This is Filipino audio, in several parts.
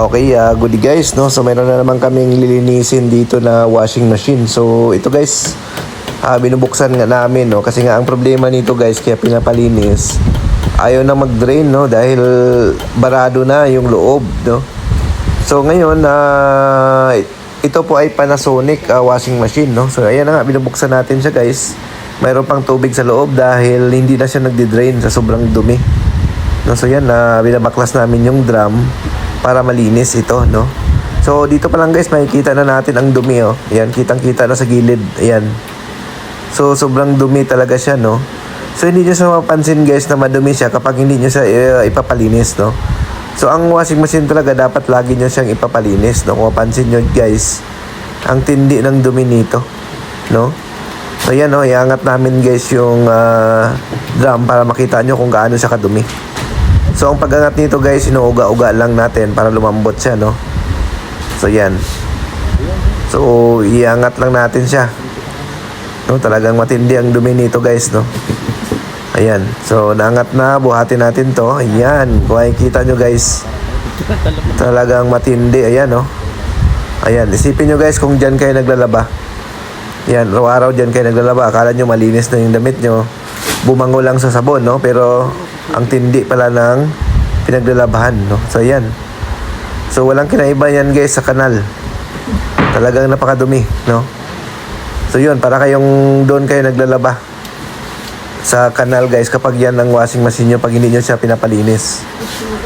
Okay, good guys, no? So meron na naman kaming lilinisin dito na washing machine. So ito guys, binubuksan nga namin, no? Kasi nga ang problema nito guys, kaya pinapalinis, ayaw na mag-drain, no? Dahil barado na yung loob, no? So ngayon, ito po ay Panasonic washing machine, no? So ayan na nga, binubuksan natin siya guys. Mayroon pang tubig sa loob dahil hindi na siya nagdi-drain sa sobrang dumi, no? So yan, binabaklas namin yung drum para malinis ito, no? So dito pa lang guys, makikita na natin ang dumi, oh. Ayan, kitang-kita na sa gilid. Ayan. So sobrang dumi talaga siya, no? So hindi nyo siya mapansin guys na madumi siya kapag hindi nyo siya ipapalinis, no? So ang washing machine talaga dapat lagi nyo siyang ipapalinis, no? Kung mapansin nyo guys, ang tindi ng dumi nito, no? So yan, oh, iangat namin guys yung drum para makita nyo kung gaano siya kadumi. So ang pag-angat nito guys, inuuga-uga lang natin para lumambot siya, no? So yan. So iangat lang natin siya, no? Talagang matindi ang dumi nito guys, no? Ayan. So naangat na, buhatin natin to. Ayan, kung makikita nyo guys, talagang matindi. Ayan, no? Ayan, isipin nyo guys kung dyan kayo naglalaba. Ayan, araw-araw dyan kayo naglalaba, akala nyo malinis na yung damit nyo, bumango lang sa sabon, no? Pero ang tindi pala ng pinaglalabahan, no? So ayan. So walang kinaiba yan guys sa kanal. Talagang napakadumi, no? So yun, para kayong doon kayo naglalaba sa kanal guys kapag yan ang washing machine nyo, pag hindi nyo siya pinapalinis.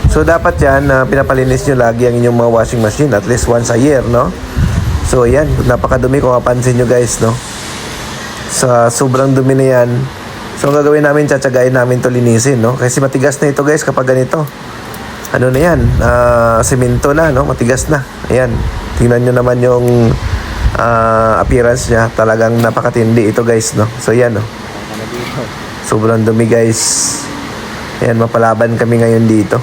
So dapat yan, pinapalinis nyo lagi ang inyong mga washing machine at least once a year, no? So ayan, napakadumi kung mapansin nyo guys, no? Sa sobrang dumi na yan. So ang gagawin namin, tsatsagain namin to linisin, no? Kasi matigas na ito guys kapag ganito. Ano na yan? Semento na, no? Matigas na. Ayan. Tingnan nyo naman yung appearance niya. Talagang napakatindi ito guys, no? So yan, no? Sobrang dumi guys. Ayan, mapalaban kami ngayon dito.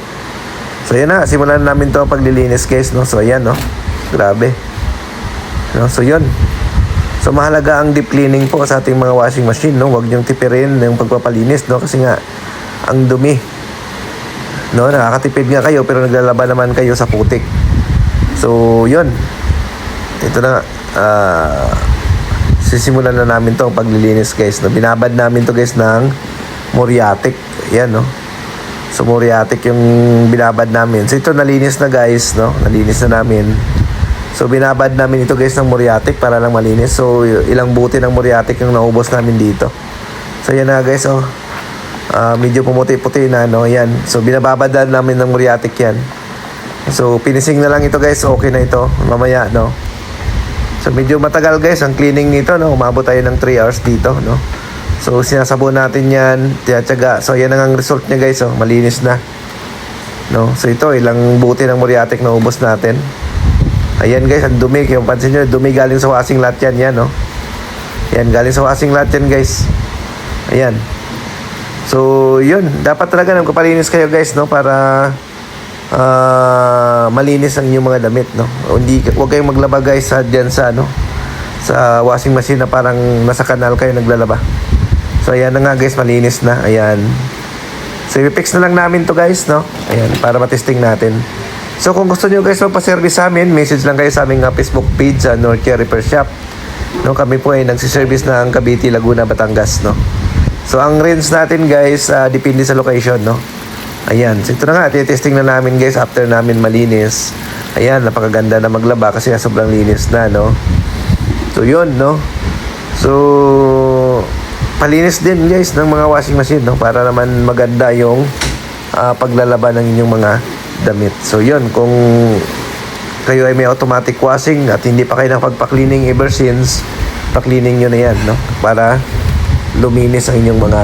So yan na, simulan namin to ang paglilinis guys, no? So ayan, no? Grabe, no? So yun. So mahalaga ang deep cleaning po sa ating mga washing machine, no? Huwag niyong tipirin yung pagpapalinis, no? Kasi nga ang dumi, no? Nakakatipid nga kayo pero naglalaba naman kayo sa putik. So yun. Ito na, sisimulan na namin to ang paglilinis guys, no? Binabad namin to guys ng muriatic. Yan, no? So muriatic yung binabad namin. So ito nalinis na guys, no? Nalinis na namin. So binabad namin ito guys ng muriatic para lang malinis. So ilang buti ng muriatic yung naubos namin dito. So yan na guys, oh. Medyo pumuti-puti na, no? Yan. So binababad namin ng muriatic yan. So finishing na lang ito guys. Okay na ito mamaya, no? So medyo matagal guys ang cleaning nito, no? Umabot tayo ng 3 hours dito, no? So sinasabon natin yan, tiyatsaga. So yan ang result niya guys, oh. Malinis na, no? So ito, ilang buti ng muriatic na ubos natin. Ayan guys, ang dumi. Kung pansin nyo, dumi galing sa washing lot yan, yan, no? Yan, galing sa washing lot yan guys. Ayan. So yun, dapat talaga nagpapalinis kayo guys, no? Para malinis ang inyong mga damit, no? Huwag kayong maglaba guys dyan sa, ano, sa washing machine na parang nasa kanal kayo naglalaba. So ayan na nga guys, malinis na. Ayan. So i-fix na lang namin to guys, no? Ayan, para matesting natin. So kung gusto nyo guys magpa-service sa amin, message lang kayo sa aming Facebook page sa Northcare Repair Shop, no? Kami po ay nagsiservice ng Cavite, Laguna, Batangas, no? So ang range natin guys, depende sa location, no? Ayan, so ito na nga, testing na namin guys after namin malinis. Ayan, napakaganda na maglaba kasi sobrang linis na, no? So yun, no? So palinis din guys ng mga washing machine, no? Para naman maganda yung paglalaba ng inyong mga damit. So yun, kung kayo ay may automatic washing at hindi pa kayo nakapagpa-cleaning ever since, pa-cleaning nyo na yan, no? Para luminis ang inyong mga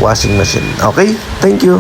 washing machine. Okay? Thank you.